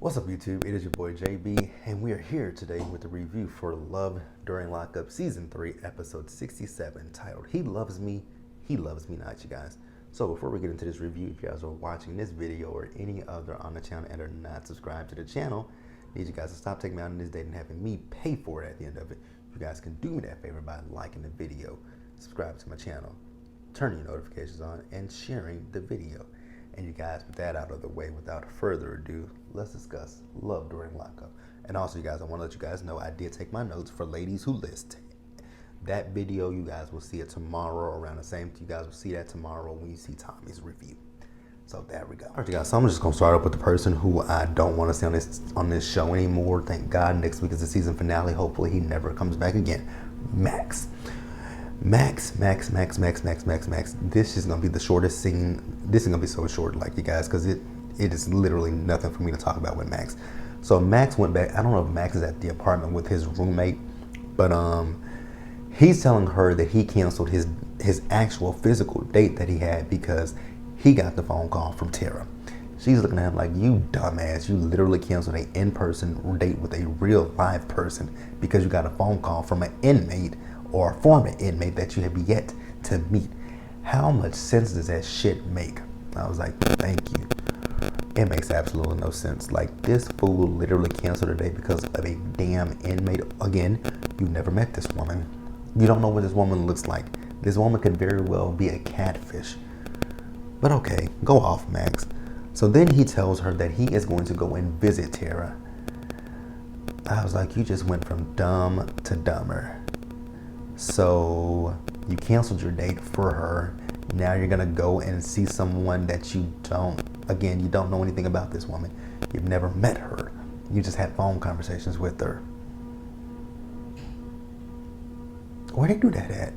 What's up, YouTube? It is your boy JB, and we are here today with a review for Love During Lockup Season 3, Episode 67, titled He Loves Me Not, you guys. So before we get into this review, if you guys are watching this video or any other on the channel and are not subscribed to the channel, I need you guys to stop taking me out on this date and having me pay for it at the end of it. You guys can do me that favor by liking the video, subscribe to my channel, turning your notifications on, and sharing the video. And you guys, with that out of the way, without further ado, let's discuss Love During Lockup. And also, you guys, I want to let you guys know I did take my notes for ladies who list. That video, you guys will see it tomorrow around the same. You guys will see that tomorrow when you see Tommy's review. So there we go. All right, you guys. So I'm just gonna start up with the person who I don't want to see on this show anymore. Thank God. Next week is the season finale. Hopefully, he never comes back again. Max. Max. This is gonna be the shortest scene. This is gonna be so short, like, you guys, because it is literally nothing for me to talk about with Max. So Max went back. I don't know if Max is at the apartment with his roommate, but he's telling her that he canceled his actual physical date that he had because he got the phone call from Tara. She's looking at him like, you dumbass, you literally canceled an in-person date with a real live person because you got a phone call from an inmate or a former inmate that you have yet to meet. How much sense does that shit make? I was like, thank you. It makes absolutely no sense. Like, this fool literally canceled a date because of a damn inmate. Again, you never met this woman. You don't know what this woman looks like. This woman could very well be a catfish. But okay, go off, Max. So then he tells her that he is going to go and visit Tara. I was like, you just went from dumb to dumber. So you canceled your date for her. Now you're gonna go and see someone that you don't know anything about this woman. You've never met her. You just had phone conversations with her. Where'd he do that at?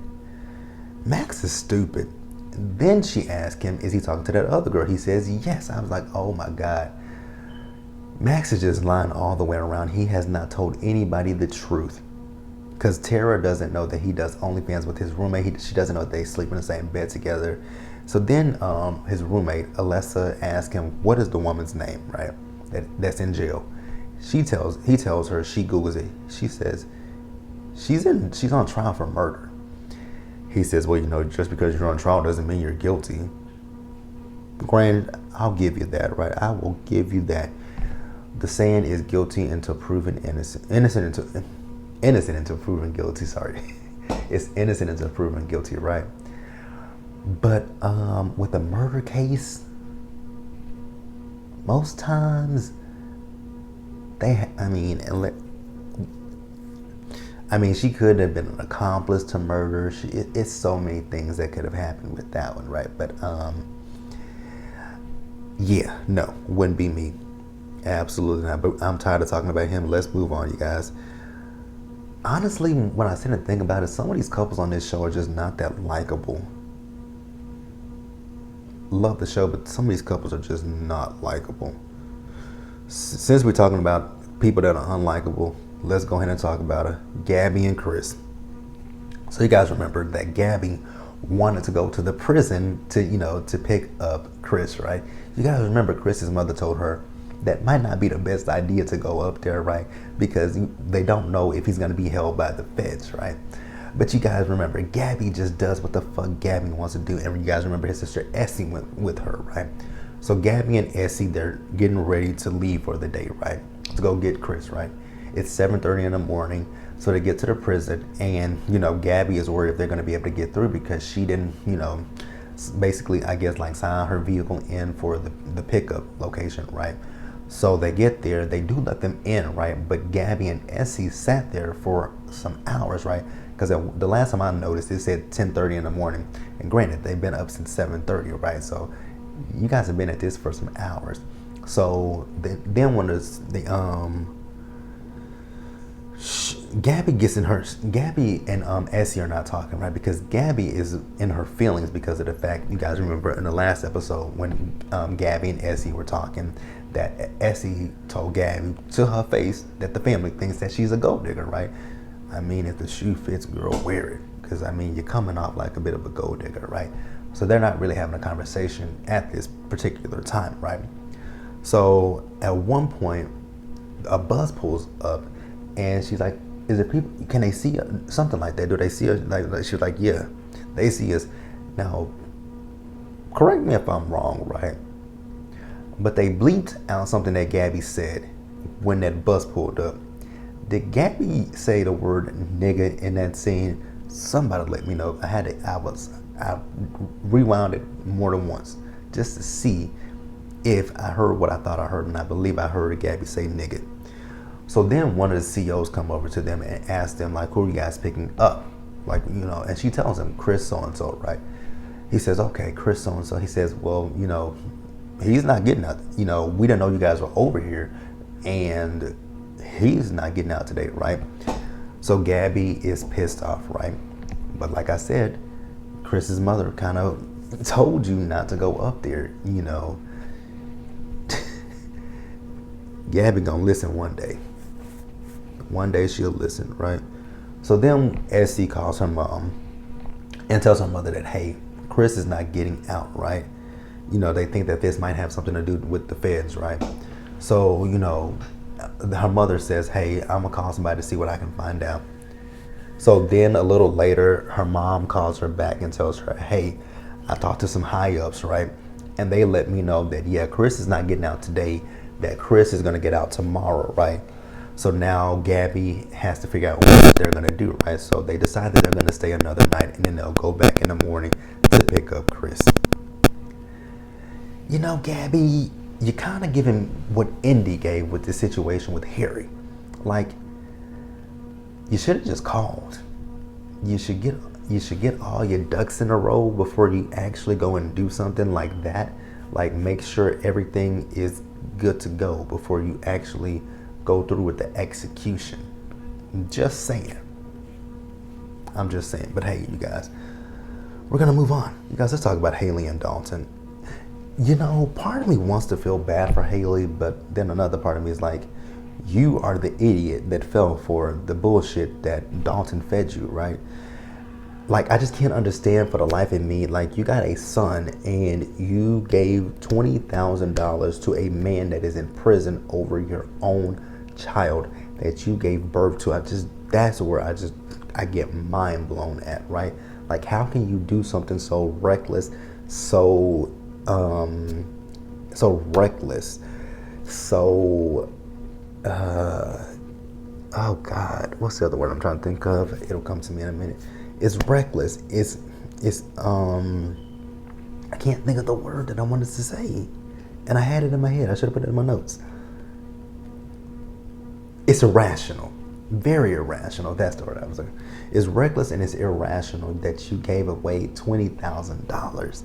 Max is stupid. Then she asked him, is he talking to that other girl? He says yes. I was like, oh my God. Max is just lying all the way around. He has not told anybody the truth. Because Tara doesn't know that he does OnlyFans with his roommate. She doesn't know that they sleep in the same bed together. So then his roommate, Alessa, asks him, what is the woman's name, right? That's in jail. He tells her, she Googles it. She says, she's on trial for murder. He says, well, you know, just because you're on trial doesn't mean you're guilty. Granted, I'll give you that, right? I will give you that. The saying is guilty until proven innocent. Innocent until proven guilty, sorry. It's innocent until proven guilty, right? But with a murder case, most times she could have been an accomplice to murder. It's so many things that could have happened with that one, right? But yeah, no, wouldn't be me. Absolutely not. But I'm tired of talking about him. Let's move on, you guys. Honestly, when I sit and think about it, some of these couples on this show are just not that likable. Love the show, but some of these couples are just not likable. Since we're talking about people that are unlikable, let's go ahead and talk about Gabby and Chris. So you guys remember that Gabby wanted to go to the prison to pick up Chris, right? You guys remember Chris's mother told her that might not be the best idea to go up there, right? Because they don't know if he's going to be held by the feds, right? But you guys remember, Gabby just does what the fuck Gabby wants to do. And you guys remember his sister Essie went with her, right? So Gabby and Essie, they're getting ready to leave for the day, right? To go get Chris, right? It's 7:30 in the morning. So they get to the prison, and, Gabby is worried if they're going to be able to get through because she didn't, basically, I guess, like, sign her vehicle in for the pickup location, right? So they get there, they do let them in, right? But Gabby and Essie sat there for some hours, right? Because the last time I noticed, it said 10:30 in the morning. And granted, they've been up since 7:30, right? So you guys have been at this for some hours. So then when Gabby and Essie are not talking, right? Because Gabby is in her feelings because of the fact, you guys remember in the last episode when Gabby and Essie were talking, that Essie told Gabby to her face that the family thinks that she's a gold digger, right? I mean, if the shoe fits, girl, wear it. Because, you're coming off like a bit of a gold digger, right? So they're not really having a conversation at this particular time, right? So at one point, a bus pulls up, and she's like, "Is it people? Can they see us?" Something like that? Do they see us? Like she was like, "Yeah, they see us." Now, correct me if I'm wrong, right? But they bleeped out something that Gabby said when that bus pulled up. Did Gabby say the word nigga in that scene? Somebody let me know. I rewound it more than once just to see if I heard what I thought I heard, and I believe I heard Gabby say nigga. So then one of the CEOs come over to them and ask them, like, who are you guys picking up? Like, and she tells him Chris so-and-so, right? He says, okay, Chris so-and-so. He says, well, he's not getting out. We didn't know you guys were over here, and he's not getting out today, right? So Gabby is pissed off, right? But like I said, Chris's mother kind of told you not to go up there, Gabby gonna listen one day. One day she'll listen, right? So then SC calls her mom and tells her mother that, hey, Chris is not getting out, right? They think that this might have something to do with the feds, right? So, her mother says, hey, I'm gonna call somebody to see what I can find out. So then a little later, her mom calls her back and tells her, hey, I talked to some high ups, right? And they let me know that, yeah, Chris is not getting out today, that Chris is gonna get out tomorrow, right? So now Gabby has to figure out what they're gonna do, right? So they decide that they're gonna stay another night, and then they'll go back in the morning to pick up Chris. Gabby, you kind of give him what Indy gave with the situation with Harry. Like, you should have just called. You should get all your ducks in a row before you actually go and do something like that. Like, make sure everything is good to go before you actually go through with the execution. Just saying. I'm just saying. But hey, you guys, we're gonna move on. You guys, let's talk about Haley and Dalton. Part of me wants to feel bad for Haley, but then another part of me is like, you are the idiot that fell for the bullshit that Dalton fed you, right? Like, I just can't understand for the life of me. Like, you got a son and you gave $20,000 to a man that is in prison over your own child that you gave birth to. That's where I get mind blown at, right? Like, how can you do something so reckless, so reckless, oh God, what's the other word I'm trying to think of? It'll come to me in a minute. It's reckless. It's I can't think of the word that I wanted to say, and I had it in my head. I should have put it in my notes. It's irrational, very irrational. That's the word I was looking. It's reckless and it's irrational that you gave away $20,000.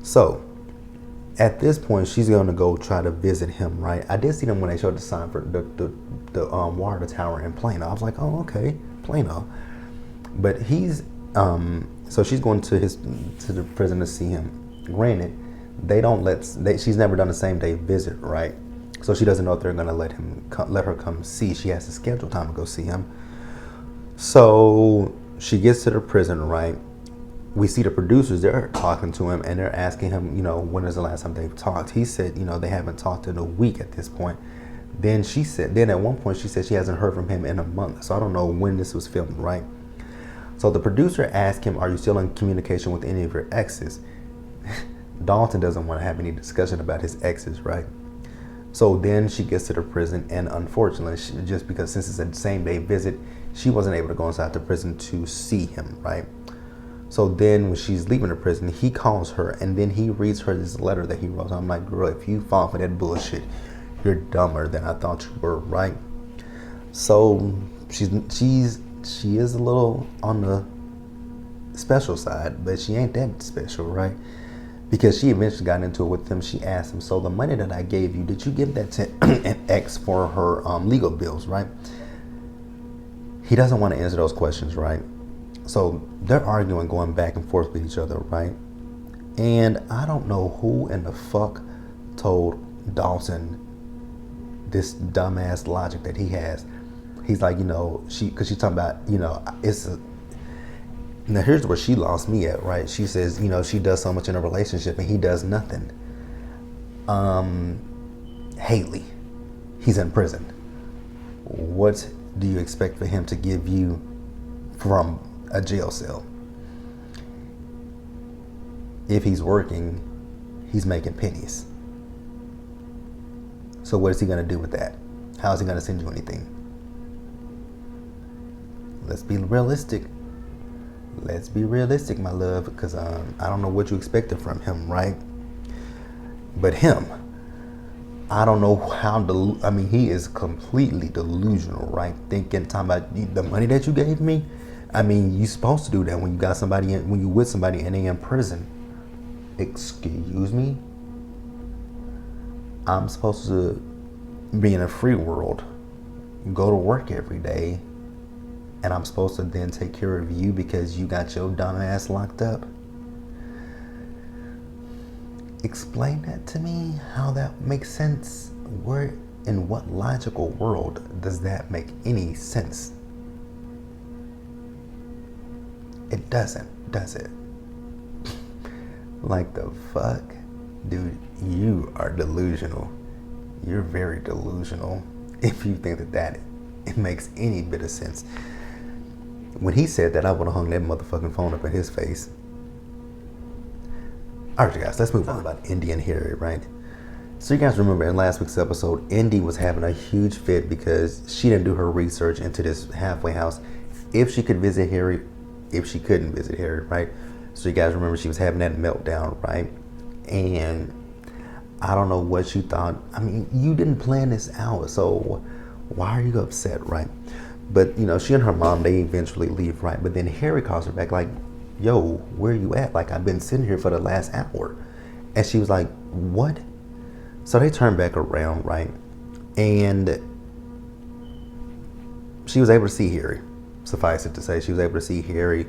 So at this point, she's going to go try to visit him, right? I did see them when they showed the sign for the water tower in Plano. I was like, oh, okay, Plano. But he's so she's going to the prison to see him. Granted, she's never done a same day visit, right? So she doesn't know if they're going to let her come see. She has to schedule time to go see him. So she gets to the prison, right? We see the producers, they're talking to him and they're asking him, when is the last time they've talked? He said, they haven't talked in a week at this point. Then at one point she said she hasn't heard from him in a month. So I don't know when this was filmed, right? So the producer asked him, are you still in communication with any of your exes? Dalton doesn't want to have any discussion about his exes, right? So then she gets to the prison, and unfortunately, just because since it's a same day visit, she wasn't able to go inside the prison to see him, right? So then when she's leaving the prison, he calls her and then he reads her this letter that he wrote. I'm like, girl, if you fall for that bullshit, you're dumber than I thought you were, right? So she is a little on the special side, but she ain't that special, right? Because she eventually got into it with him. She asked him, so the money that I gave you, did you give that to an ex for her legal bills, right? He doesn't want to answer those questions, right? So they're arguing, going back and forth with each other, right? And I don't know who in the fuck told Dalton this dumbass logic that he has. He's like, because she's talking about, now here's where she lost me at, right? She says, she does so much in a relationship and he does nothing. Haley. He's in prison. What do you expect for him to give you from a jail cell? If he's working, he's making pennies. So what is he going to do with that? How is he going to send you anything? Let's be realistic. Let's be realistic, my love, because I don't know what you expected from him, right? But him, I don't know how, he is completely delusional, right? Talking about the money that you gave me. You're supposed to do that when you got somebody, when you with somebody and they in prison. Excuse me? I'm supposed to be in a free world, go to work every day, and I'm supposed to then take care of you because you got your dumb ass locked up? Explain that to me, how that makes sense. Where, in what logical world does that make any sense? It doesn't, does it? Like the fuck? Dude, you are delusional. You're very delusional if you think that it makes any bit of sense. When he said that, I would have hung that motherfucking phone up in his face. Alright, you guys, let's move on about Indy and Harry, right? So you guys remember in last week's episode, Indy was having a huge fit because she didn't do her research into this halfway house. If she could visit Harry, if she couldn't visit Harry, right? So you guys remember she was having that meltdown, right? And I don't know what you thought. You didn't plan this out, so why are you upset, right? But, she and her mom, they eventually leave, right? But then Harry calls her back like, yo, where you at? Like, I've been sitting here for the last hour. And she was like, what? So they turned back around, right? And she was able to see Harry. Suffice it to say, she was able to see Harry.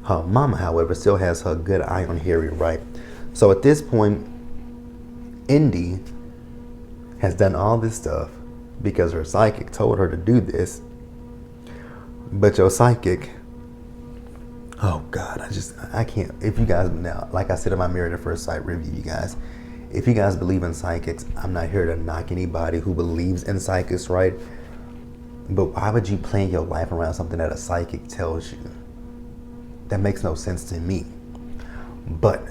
Her mama, however, still has her good eye on Harry, right? So at this point, Indy has done all this stuff because her psychic told her to do this. But your psychic, oh God, I can't. If you guys, now, like I said in my Married at First Sight review, you guys, if you guys believe in psychics, I'm not here to knock anybody who believes in psychics, right? But why would you plan your life around something that a psychic tells you? That makes no sense to me. But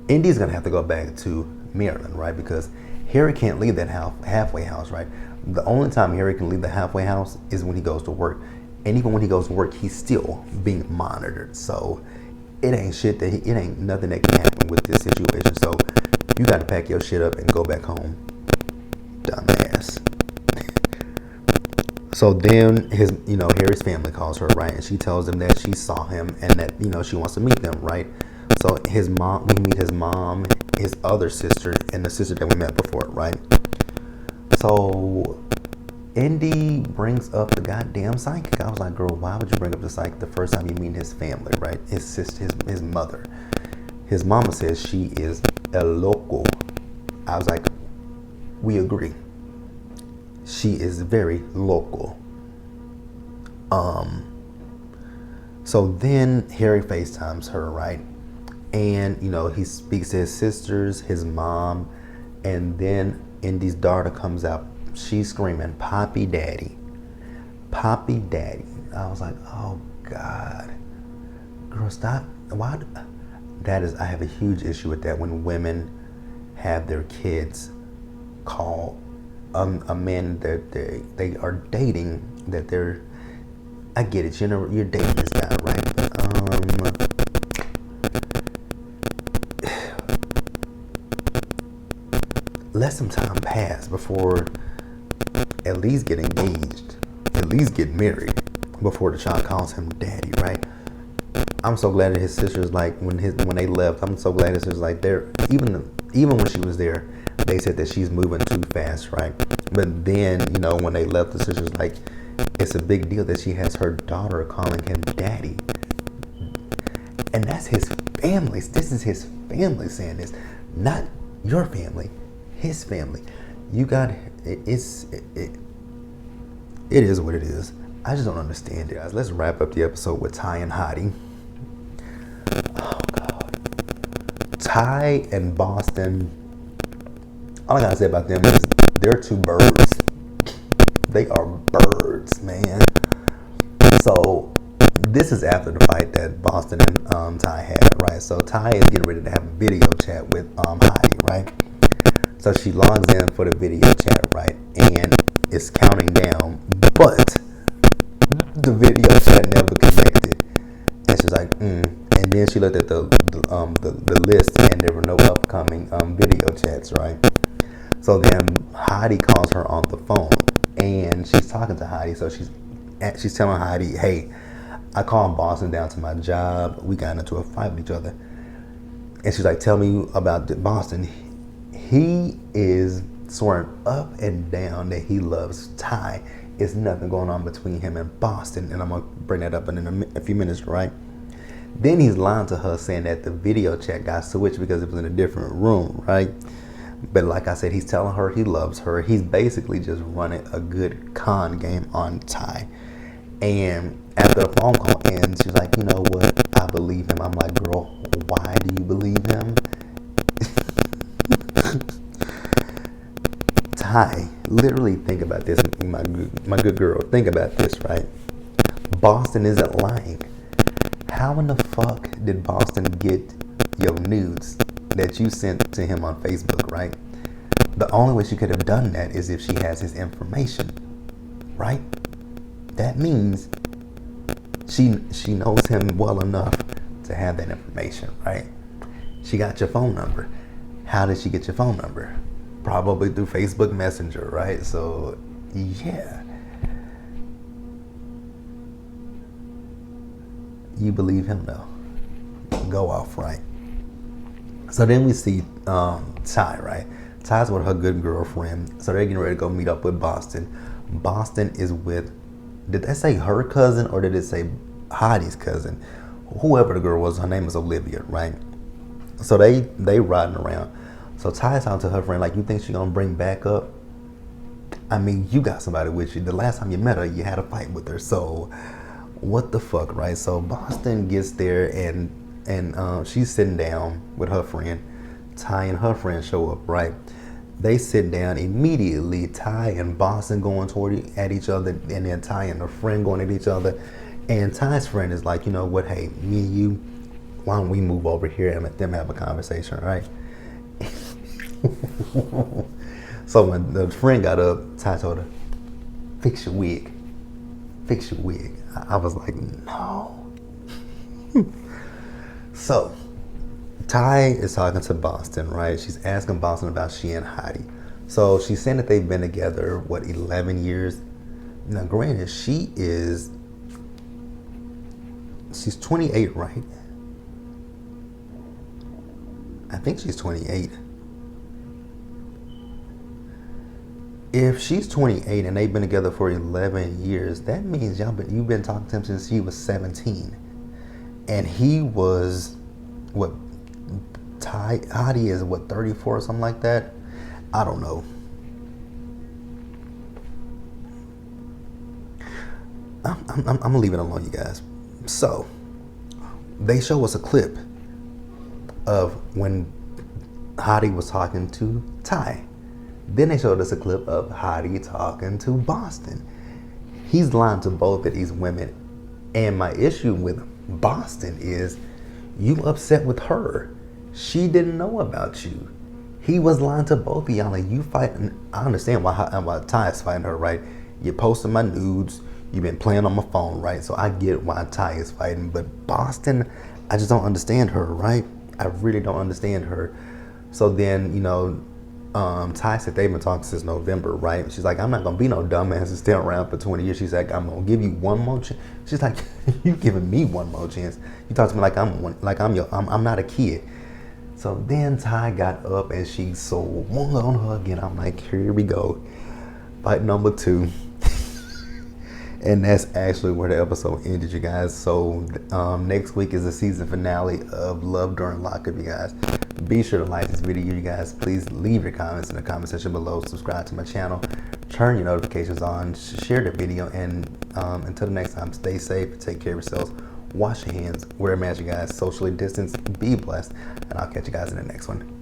Indy's gonna have to go back to Maryland, right? Because Harry can't leave that halfway house, right? The only time Harry can leave the halfway house is when he goes to work. And even when he goes to work, he's still being monitored. So it ain't shit it ain't nothing that can happen with this situation. So you got to pack your shit up and go back home, dumbass. So then Harry's family calls her, right? And she tells them that she saw him and that, she wants to meet them, right? So we meet his mom, his other sister, and the sister that we met before, right? So Indy brings up the goddamn psychic. I was like, girl, why would you bring up the psychic the first time you meet his family, right? His sister, his mother. His mama says she is a local. I was like, we agree. She is very local. So then Harry FaceTimes her, right? And, he speaks to his sisters, his mom, and then Indy's daughter comes out. She's screaming, Poppy Daddy. Poppy Daddy. I was like, oh God. Girl, stop. Why? I have a huge issue with that when women have their kids call a man that they are dating, that they're, I get it, you're dating this guy, right? Let some time pass before at least get engaged, at least get married before the child calls him daddy, right? I'm so glad that his sister's like, when they left, I'm so glad his sister's like, even when she was there, they said that she's moving too fast, right? But then, when they left, the sister's like, it's a big deal that she has her daughter calling him daddy. And that's his family. This is his family saying this, not your family, his family. You got it is what it is. I just don't understand it, guys. Let's wrap up the episode with Ty and Hottie. Oh God, Ty and Boston all I gotta say about them is they're two birds. They are birds, man. So this is after the fight that Boston and Ty had, right? So Ty is getting ready to have a video chat with Hottie, right? So she logs in for the video chat, right? And it's counting down, but the video chat never connected. And she's like, And then she looked at the list, and there were no upcoming video chats, right? So then Hottie calls her on the phone, and she's talking to Hottie. So she's telling Hottie, hey, I called Boston down to my job. We got into a fight with each other. And she's like, tell me about Boston. He is swearing up and down that he loves Ty. It's nothing going on between him and Boston. And I'm going to bring that up in a few minutes, right? Then he's lying to her saying that the video chat got switched because it was in a different room, right? But like I said, he's telling her he loves her. He's basically just running a good con game on Ty. And after the phone call ends, she's like, you know what? I believe him. I'm like, girl, why do you believe him? Ty, literally think about this, my good girl. Think about this, right? Boston isn't lying. How in the fuck did Boston get your nudes that you sent to him on Facebook, right? The only way she could have done that is if she has his information, right? That means she knows him well enough to have that information, right? She got your phone number. How did she get your phone number? Probably through Facebook Messenger, right? So, yeah. You believe him, though. Go off, right? So then we see Ty, right? Ty's with her good girlfriend. So they're getting ready to go meet up with Boston. Boston is with, did they say her cousin or did it say Hottie's cousin? Whoever the girl was, her name is Olivia, right? So they riding around. So Ty's talking to her friend, like, you think she's gonna bring back up? I mean, you got somebody with you. The last time you met her, you had a fight with her. So what the fuck, right? So Boston gets there and she's sitting down with her friend. Ty and her friend show up, right? They sit down immediately. Ty and Boston going at each other, and then Ty and her friend going at each other. And Ty's friend is like, you know what? Hey, me and you, why don't we move over here and let them have a conversation, right? So when the friend got up, Ty told her, fix your wig. Fix your wig. I was like, no. So Ty is talking to Boston, right? She's asking Boston about she and Hottie. So she's saying that they've been together, 11 years? Now, granted, she's 28, right? I think she's 28. If she's 28 and they've been together for 11 years, that means you've been talking to him since he was 17. And he was, Hottie is 34 or something like that? I don't know. I'm gonna leave it alone, you guys. So, they show us a clip of when Hottie was talking to Ty. Then they showed us a clip of Hottie talking to Boston. He's lying to both of these women. And my issue with Boston is, you upset with her. She didn't know about you. He was lying to both of y'all. And you fighting. I understand why Ty is fighting her, right? You're posting my nudes. You've been playing on my phone, right? So I get why Ty is fighting. But Boston, I just don't understand her, right? I really don't understand her. So then, Ty said they've been talking since November, right? She's like, I'm not gonna be no dumbass and stay around for 20 years. She's like, I'm gonna give you one more chance. She's like, you giving me one more chance? You talk to me like I'm not a kid. So then Ty got up and she swung on her again. I'm like, here we go, fight number 2. And that's actually where the episode ended, you guys. So next week is the season finale of Love During Lockup, you guys. Be sure to like this video, you guys. Please leave your comments in the comment section below. Subscribe to my channel. Turn your notifications on. Share the video. And until the next time, stay safe. Take care of yourselves. Wash your hands. Wear a mask, you guys. Socially distance. Be blessed. And I'll catch you guys in the next one.